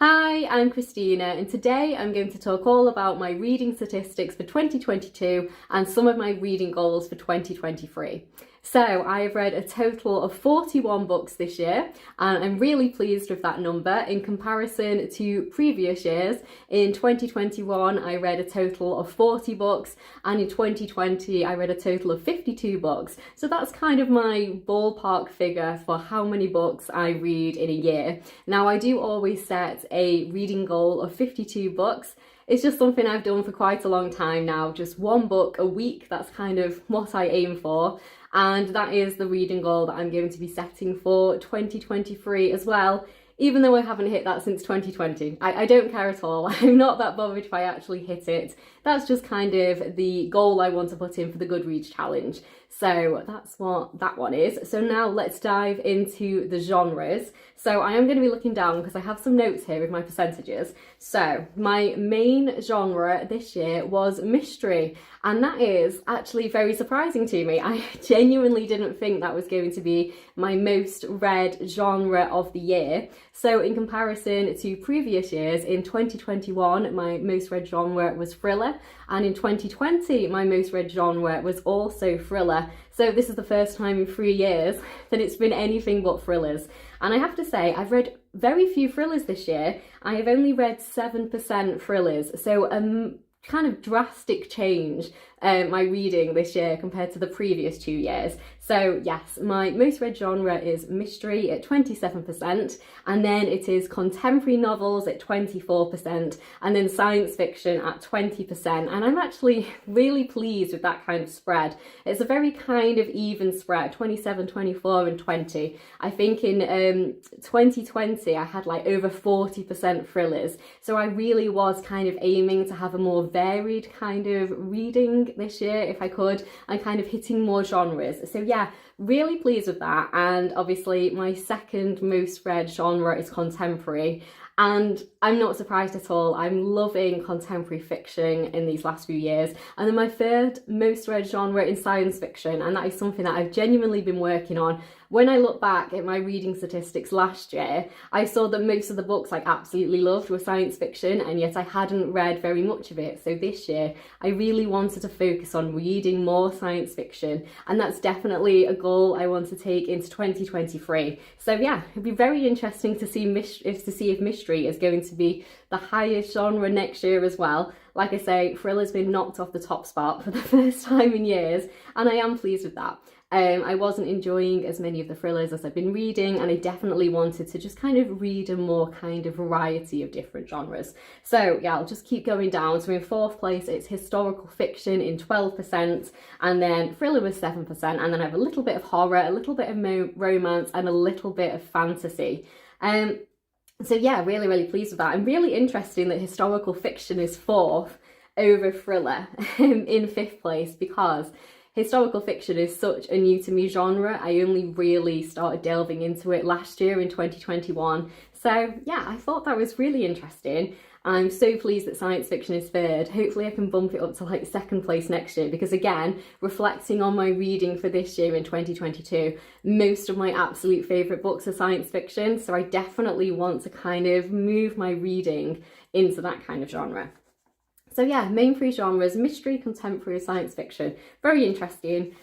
Hi, I'm Christina, and today I'm going to talk all about my reading statistics for 2022 and some of my reading goals for 2023. So I have read a total of 41 books this year, and I'm really pleased with that number in comparison to previous years. In 2021, I read a total of 40 books, and in 2020, I read a total of 52 books. So that's kind of my ballpark figure for how many books I read in a year. Now, I do always set a reading goal of 52 books. It's just something I've done for quite a long time now, just one book a week. That's kind of what I aim for. And that is the reading goal that I'm going to be setting for 2023 as well, even though I haven't hit that since 2020. I don't care at all. I'm not that bothered if I actually hit it. That's just kind of the goal I want to put in for the Goodreads challenge. So that's what that one is. So now let's dive into the genres. So I am going to be looking down because I have some notes here with my percentages. So my main genre this year was mystery, and that is actually very surprising to me. I genuinely didn't think that was going to be my most read genre of the year. So in comparison to previous years, in 2021 my most read genre was thriller, and in 2020 my most read genre was also thriller. So this is the first time in 3 years that it's been anything but thrillers. And I have to say, I've read very few thrillers this year. I have only read 7% thrillers. So kind of drastic change my reading this year compared to the previous 2 years. So yes, my most read genre is mystery at 27%, and then it is contemporary novels at 24%, and then science fiction at 20%. And I'm actually really pleased with that kind of spread. It's a very kind of even spread, 27, 24 and 20. I think in 2020 I had like over 40% thrillers. So I really was kind of aiming to have a more varied kind of reading this year if I could, and kind of hitting more genres. So yeah, really pleased with that. And obviously my second most read genre is contemporary, and I'm not surprised at all. I'm loving contemporary fiction in these last few years. And then my third most read genre is science fiction, and that is something that I've genuinely been working on. When I look back at my reading statistics last year, I saw that most of the books I absolutely loved were science fiction, and yet I hadn't read very much of it. So this year, I really wanted to focus on reading more science fiction, and that's definitely a goal I want to take into 2023. So yeah, it'd be very interesting to see if mystery is going to be the highest genre next year as well. Like I say, thriller's been knocked off the top spot for the first time in years, and I am pleased with that. I wasn't enjoying as many of the thrillers as I've been reading, and I definitely wanted to just kind of read a more kind of variety of different genres. So yeah, I'll just keep going down. So in fourth place, it's historical fiction in 12%, and then thriller was 7%, and then I have a little bit of horror, a little bit of romance, and a little bit of fantasy. So yeah, really pleased with that. I'm really interested that historical fiction is fourth over thriller in fifth place, because historical fiction is such a new to me genre. I only really started delving into it last year in 2021. So yeah, I thought that was really interesting. I'm so pleased that science fiction is third. Hopefully I can bump it up to like second place next year, because again, reflecting on my reading for this year in 2022, most of my absolute favourite books are science fiction. So I definitely want to kind of move my reading into that kind of genre. So yeah, main three genres: mystery, contemporary, science fiction. Very interesting.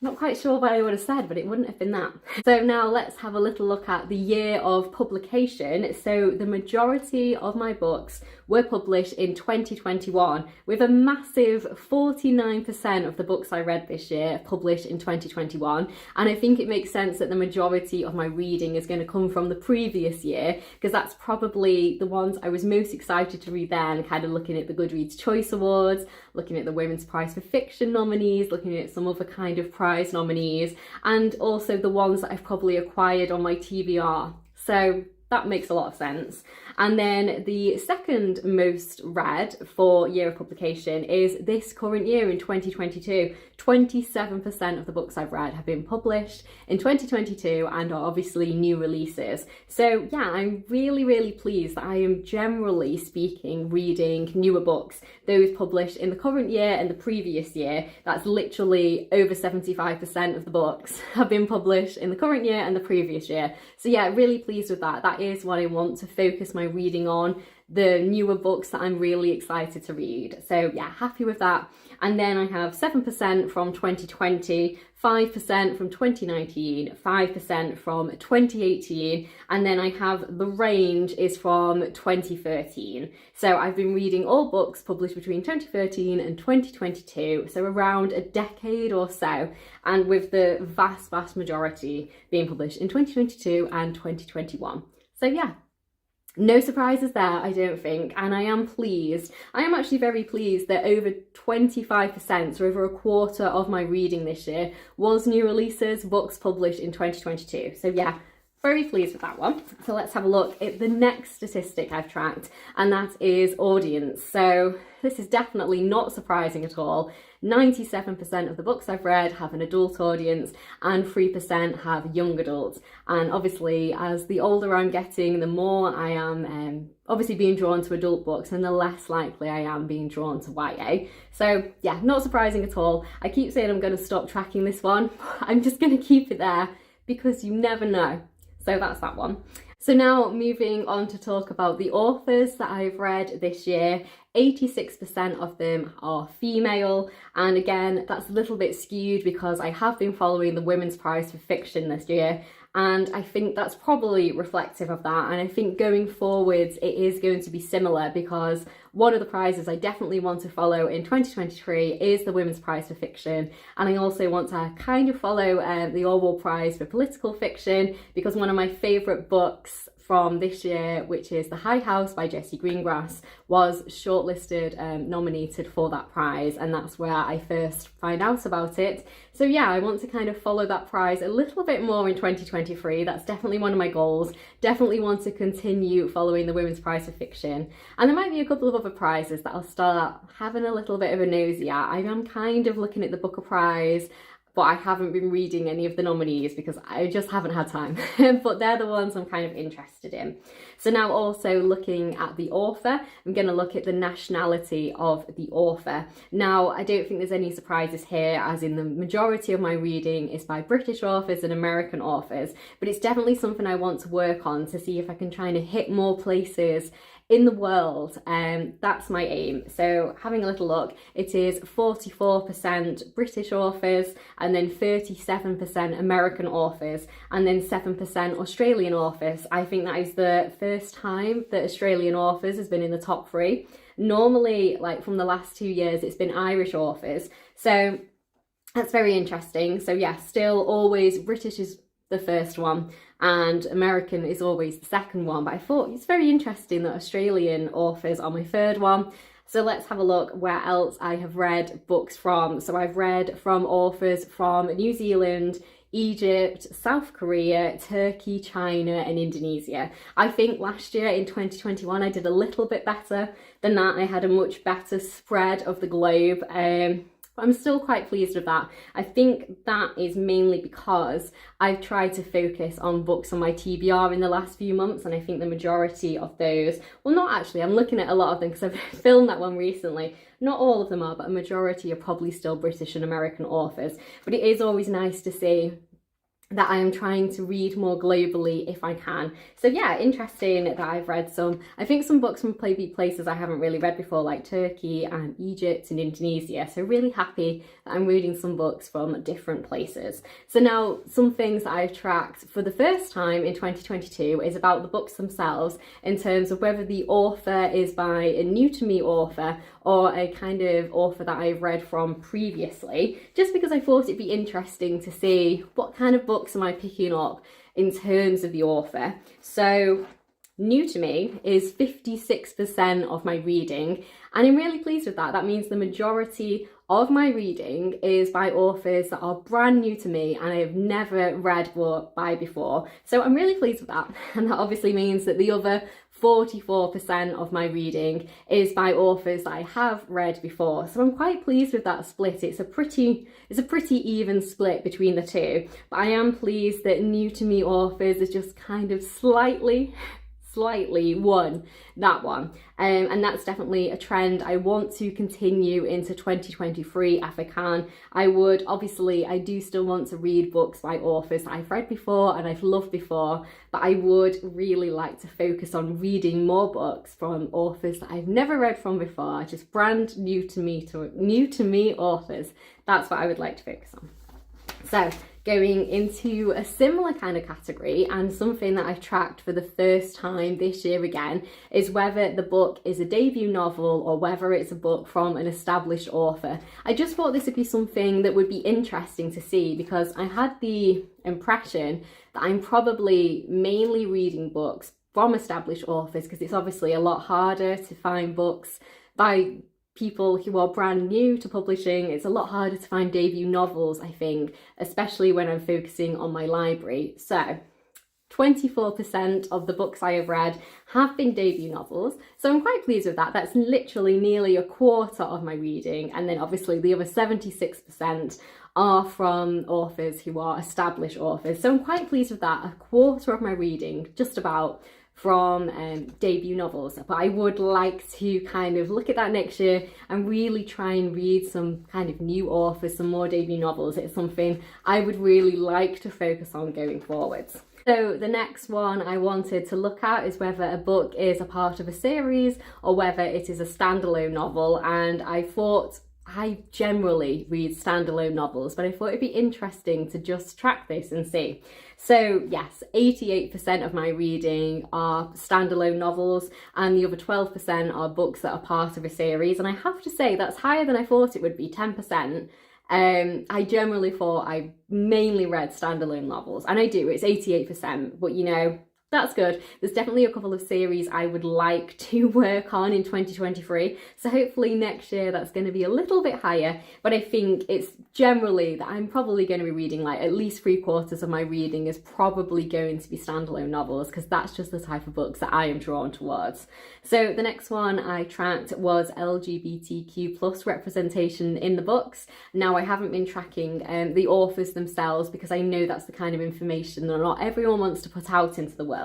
Not quite sure what I would have said, but it wouldn't have been that. So now let's have a little look at the year of publication. So the majority of my books were published in 2021, with a massive 49% of the books I read this year published in 2021. And I think it makes sense that the majority of my reading is going to come from the previous year, because that's probably the ones I was most excited to read then, kind of looking at the Goodreads Choice Awards, looking at the Women's Prize for Fiction nominees, looking at some other kind of prize nominees, and also the ones that I've probably acquired on my TBR. So that makes a lot of sense. And then the second most read for year of publication is this current year in 2022. 27% of the books I've read have been published in 2022 and are obviously new releases. So yeah, I'm really pleased that I am, generally speaking, reading newer books, those published in the current year and the previous year. That's literally over 75% of the books have been published in the current year and the previous year. So yeah, really pleased with that. That that is what I want to focus my reading on, the newer books that I'm really excited to read. So yeah, happy with that. And then I have 7% from 2020, 5% from 2019, 5% from 2018, and then I have the range is from 2013. So I've been reading all books published between 2013 and 2022, so around a decade or so, and with the vast majority being published in 2022 and 2021. So yeah, no surprises there, I don't think, and I am pleased. I am actually very pleased that over 25%, so over a quarter of my reading this year, was new releases, books published in 2022. So yeah, very pleased with that one. So let's have a look at the next statistic I've tracked, and that is audience. So this is definitely not surprising at all. 97% of the books I've read have an adult audience and 3% have young adults. And obviously, as the older I'm getting, the more I am obviously being drawn to adult books and the less likely I am being drawn to YA. So yeah, not surprising at all. I keep saying I'm going to stop tracking this one. I'm just going to keep it there because you never know. So that's that one. So now moving on to talk about the authors that I've read this year. 86% of them are female, and again that's a little bit skewed because I have been following the Women's Prize for Fiction this year, and I think that's probably reflective of that, and I think going forwards it is going to be similar because one of the prizes I definitely want to follow in 2023 is the Women's Prize for Fiction, and I also want to kind of follow the Orwell Prize for Political Fiction because one of my favourite books from this year, which is The High House by Jessie Greengrass, was shortlisted, nominated for that prize, and that's where I first find out about it. So yeah, I want to kind of follow that prize a little bit more in 2023. That's definitely one of my goals. Definitely want to continue following the Women's Prize for Fiction. And there might be a couple of other prizes that I'll start having a little bit of a nosy at. I am kind of looking at the Booker Prize, but I haven't been reading any of the nominees because I just haven't had time. But they're the ones I'm kind of interested in. So now also looking at the author, I'm going to look at the nationality of the author. Now, I don't think there's any surprises here, as in the majority of my reading is by British authors and American authors, but it's definitely something I want to work on to see if I can try and hit more places in the world, that's my aim. So having a little look, it is 44% British authors, and then 37% American authors, and then 7% Australian authors. I think that is the first time that Australian authors has been in the top 3. Normally, like from the last 2 years, it's been Irish authors. So that's very interesting. So yeah, still always British is the first one and American is always the second one, but I thought it's very interesting that Australian authors are my third one. So let's have a look where else I have read books from. So I've read from authors from New Zealand, Egypt, South Korea, Turkey, China and Indonesia. I think last year in 2021 I did a little bit better than that. I had a much better spread of the globe. I'm still quite pleased with that. I think that is mainly because I've tried to focus on books on my TBR in the last few months, and I think the majority of those, well not actually, I'm looking at a lot of them because I've filmed that one recently. Not all of them are, but a majority are probably still British and American authors. But it is always nice to see that I am trying to read more globally if I can. So yeah, interesting that I've read some, I think some books from places I haven't really read before, like Turkey and Egypt and Indonesia. So really happy that I'm reading some books from different places. So now some things that I've tracked for the first time in 2022 is about the books themselves, in terms of whether the author is by a new to me author or a kind of author that I've read from previously, just because I thought it'd be interesting to see what kind of books am I picking up in terms of the author. So new to me is 56% of my reading, and I'm really pleased with that. That means the majority of my reading is by authors that are brand new to me and I have never read by before. So I'm really pleased with that, and that obviously means that the other 44% of my reading is by authors that I have read before. So I'm quite pleased with that split. It's a pretty even split between the two. But I am pleased that new to me authors is just kind of slightly slightly won that one. And that's definitely a trend I want to continue into 2023 if I can. I do still want to read books by authors that I've read before and I've loved before, but I would really like to focus on reading more books from authors that I've never read from before, just brand new to me authors. That's what I would like to focus on. So going into a similar kind of category, and something that I've tracked for the first time this year again, is whether the book is a debut novel or whether it's a book from an established author. I just thought this would be something that would be interesting to see, because I had the impression that I'm probably mainly reading books from established authors, because it's obviously a lot harder to find books by people who are brand new to publishing. It's a lot harder to find debut novels, I think, especially when I'm focusing on my library. So 24% of the books I have read have been debut novels, so I'm quite pleased with that. That's literally nearly a quarter of my reading, and then obviously the other 76% are from authors who are established authors, so I'm quite pleased with that. A quarter of my reading, just about, from debut novels. But I would like to kind of look at that next year and really try and read some kind of new authors, some more debut novels. It's something I would really like to focus on going forwards. So the next one I wanted to look at is whether a book is a part of a series or whether it is a standalone novel, and I thought, I generally read standalone novels, but I thought it'd be interesting to just track this and see. So yes, 88% of my reading are standalone novels, and the other 12% are books that are part of a series. And I have to say that's higher than I thought it would be, 10%. I generally thought I mainly read standalone novels, and I do, it's 88%, but you know, that's good. There's definitely a couple of series I would like to work on in 2023. So hopefully next year that's going to be a little bit higher. But I think it's generally that I'm probably going to be reading, like, at least 3/4 of my reading is probably going to be standalone novels, because that's just the type of books that I am drawn towards. So the next one I tracked was LGBTQ plus representation in the books. Now, I haven't been tracking the authors themselves, because I know that's the kind of information that not everyone wants to put out into the world.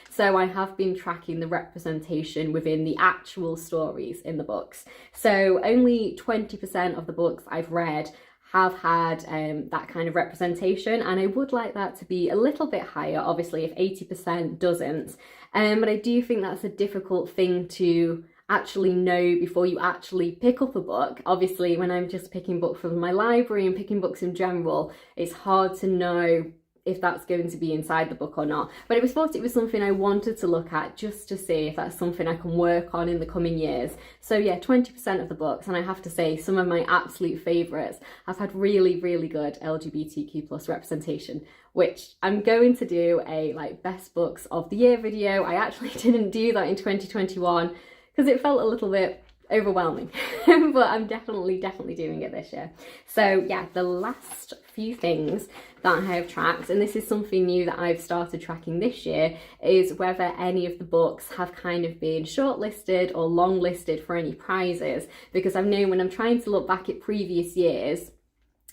So I have been tracking the representation within the actual stories in the books. So only 20% of the books I've read have had that kind of representation, and I would like that to be a little bit higher, obviously, if 80% doesn't. But I do think that's a difficult thing to actually know before you actually pick up a book. Obviously, when I'm just picking books from my library and picking books in general, it's hard to know if that's going to be inside the book or not. But I thought it was something I wanted to look at, just to see if that's something I can work on in the coming years. So yeah, 20% of the books, and I have to say some of my absolute favourites have had really, really good LGBTQ plus representation, which I'm going to do a best books of the year video. I actually didn't do that in 2021 because it felt a little bit overwhelming, but I'm definitely doing it this year. So yeah, the last few things that I have tracked, and this is something new that I've started tracking this year, is whether any of the books have kind of been shortlisted or longlisted for any prizes, because I've known when I'm trying to look back at previous years,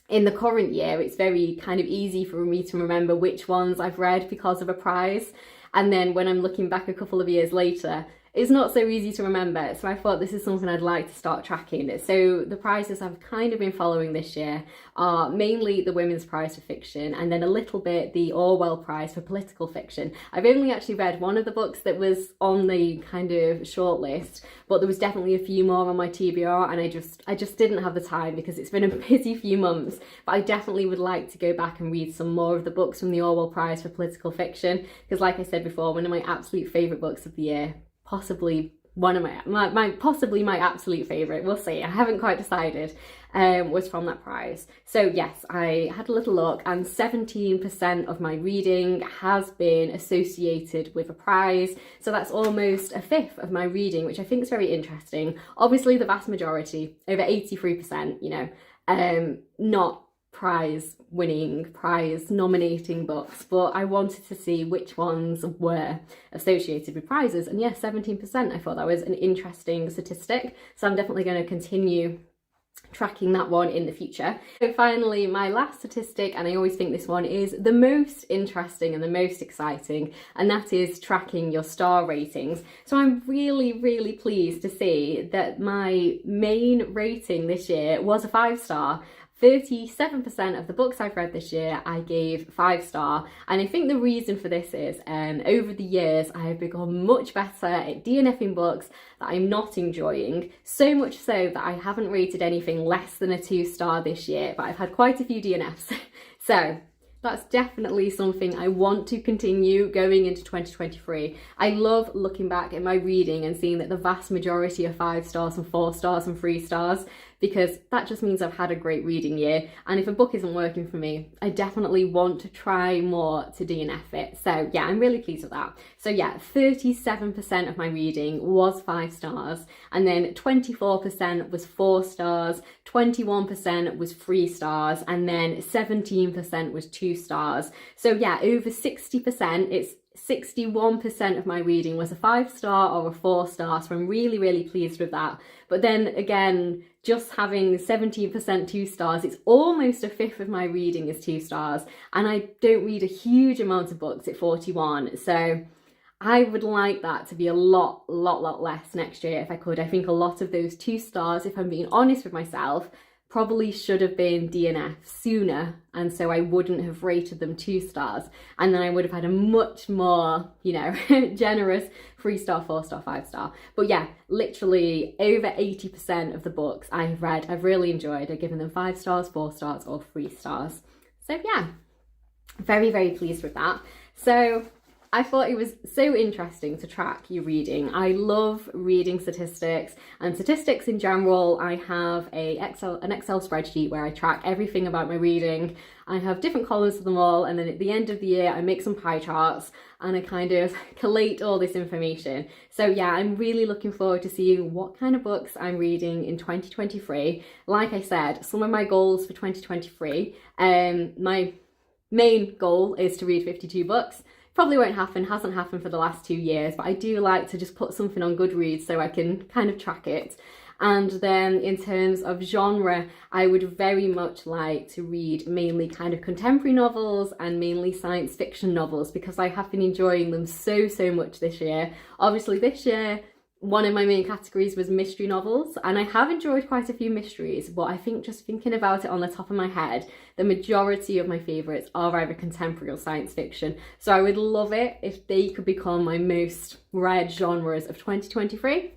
in the current year, it's very kind of easy for me to remember which ones I've read because of a prize, and then when I'm looking back a couple of years later, it's not so easy to remember. So I thought this is something I'd like to start tracking. So the prizes I've kind of been following this year are mainly the Women's Prize for Fiction, and then a little bit the Orwell Prize for Political Fiction. I've only actually read one of the books that was on the kind of shortlist, but there was definitely a few more on my TBR, and I just didn't have the time because it's been a busy few months. But I definitely would like to go back and read some more of the books from the Orwell Prize for Political Fiction, because like I said before, one of my absolute favourite books of the year, possibly one of my absolute favourite, we'll see, I haven't quite decided, was from that prize. So yes, I had a little look, and 17% of my reading has been associated with a prize, so that's almost a fifth of my reading, which I think is very interesting. Obviously the vast majority, over 83%, you know, not prize winning, prize nominating books, but I wanted to see which ones were associated with prizes, and yeah, 17%. I thought that was an interesting statistic, so I'm definitely going to continue tracking that one in the future. So finally, my last statistic, and I always think this one is the most interesting and the most exciting, and that is tracking your star ratings. So I'm really pleased to see that my main rating this year was a 5-star. 37% of the books I've read this year I gave 5-star, and I think the reason for this is over the years I have become much better at DNFing books that I'm not enjoying, so much so that I haven't rated anything less than a 2-star this year, but I've had quite a few DNFs. So that's definitely something I want to continue going into 2023. I love looking back at my reading and seeing that the vast majority are 5 stars and 4 stars and 3 stars, because that just means I've had a great reading year. And if a book isn't working for me, I definitely want to try more to DNF it. So yeah, I'm really pleased with that. So yeah, 37% of my reading was 5 stars, and then 24% was 4 stars, 21% was 3 stars, and then 17% was 2 stars. So yeah, over 60%, it's 61% of my reading was a 5-star or a 4-star, so I'm really pleased with that. But then again, just having 17% 2 stars, it's almost a fifth of my reading is 2 stars, and I don't read a huge amount of books at 41, so I would like that to be a lot less next year if I could. I think a lot of those 2 stars, if I'm being honest with myself, probably should have been DNF sooner, and so I wouldn't have rated them 2 stars, and then I would have had a much more, you know, generous 3-star, 4-star, 5-star. But yeah, literally over 80% of the books I have read I've really enjoyed. I've given them 5 stars, 4 stars or 3 stars. So yeah, very pleased with that. So I thought it was so interesting to track your reading. I love reading statistics and statistics in general. I have an Excel spreadsheet where I track everything about my reading. I have different columns for them all, and then at the end of the year I make some pie charts and I kind of collate all this information. So yeah, I'm really looking forward to seeing what kind of books I'm reading in 2023. Like I said, some of my goals for 2023, my main goal is to read 52 books. Probably won't happen, hasn't happened for the last 2 years, but I do like to just put something on Goodreads so I can kind of track it. And then in terms of genre, I would very much like to read mainly kind of contemporary novels and mainly science fiction novels, because I have been enjoying them so much this year. Obviously this year, one of my main categories was mystery novels, and I have enjoyed quite a few mysteries, but I think just thinking about it on the top of my head, the majority of my favourites are either contemporary or science fiction. So I would love it if they could become my most read genres of 2023.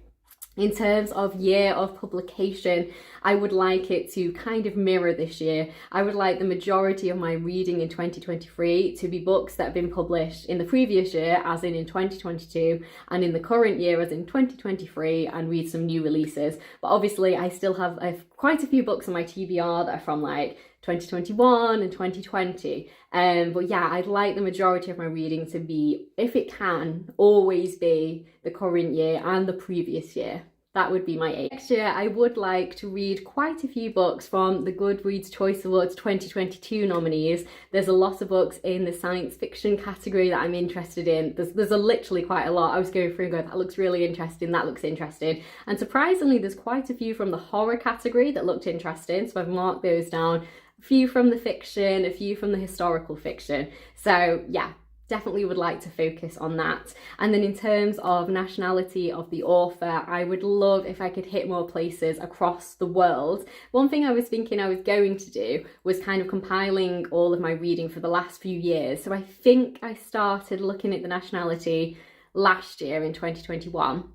In terms of year of publication, I would like it to kind of mirror this year. I would like the majority of my reading in 2023 to be books that have been published in the previous year, as in 2022, and in the current year, as in 2023, and read some new releases. But obviously I still have quite a few books on my TBR that are from like 2021 and 2020. But yeah, I'd like the majority of my reading to be, if it can, always be the current year and the previous year. That would be my aim. Next year, I would like to read quite a few books from the Goodreads Choice Awards 2022 nominees. There's a lot of books in the science fiction category that I'm interested in. There's literally quite a lot. I was going through and going, that looks really interesting, that looks interesting. And surprisingly, there's quite a few from the horror category that looked interesting, so I've marked those down. A few from the fiction, a few from the historical fiction. So yeah, definitely would like to focus on that. And then in terms of nationality of the author, I would love if I could hit more places across the world. One thing I was thinking I was going to do was kind of compiling all of my reading for the last few years. So I think I started looking at the nationality last year in 2021.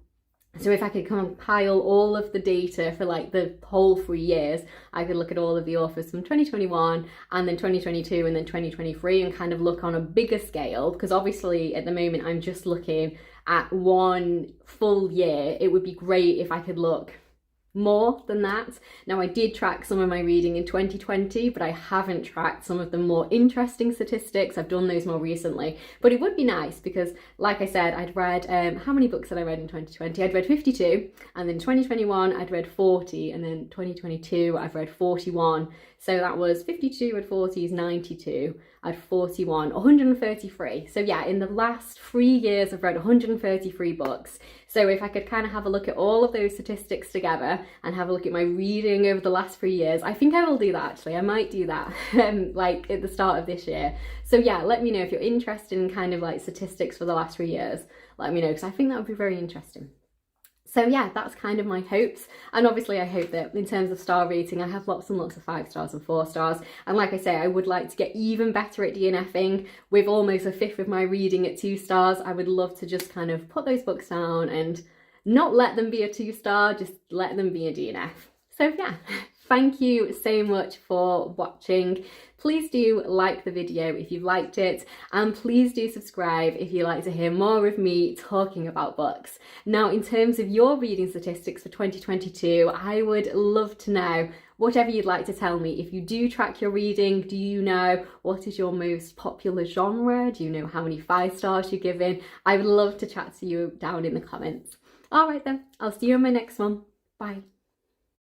So if I could compile all of the data for like the whole 3 years, I could look at all of the authors from 2021 and then 2022 and then 2023 and kind of look on a bigger scale, because obviously at the moment I'm just looking at one full year. It would be great if I could look more than that. Now, I did track some of my reading in 2020, but I haven't tracked some of the more interesting statistics. I've done those more recently, but it would be nice because, like I said, I'd read, how many books did I read in 2020? I'd read 52, and then 2021 I'd read 40, and then 2022 I've read 41. So that was 52, I'd 40s, 92, I'd 41, 133. So yeah, in the last 3 years, I've read 133 books. So if I could kind of have a look at all of those statistics together and have a look at my reading over the last 3 years, I think I will do that actually. I might do that like at the start of this year. So yeah, let me know if you're interested in kind of like statistics for the last 3 years. Let me know, because I think that would be very interesting. So yeah, that's kind of my hopes. And obviously I hope that in terms of star rating, I have lots and lots of 5 stars and 4 stars. And like I say, I would like to get even better at DNFing with almost a fifth of my reading at 2 stars. I would love to just kind of put those books down and not let them be a 2 star, just let them be a DNF. So yeah, thank you so much for watching. Please do like the video if you've liked it, and please do subscribe if you'd like to hear more of me talking about books. Now, in terms of your reading statistics for 2022, I would love to know whatever you'd like to tell me. If you do track your reading, do you know what is your most popular genre? Do you know how many 5 stars you're giving? I would love to chat to you down in the comments. All right then, I'll see you in my next one. Bye.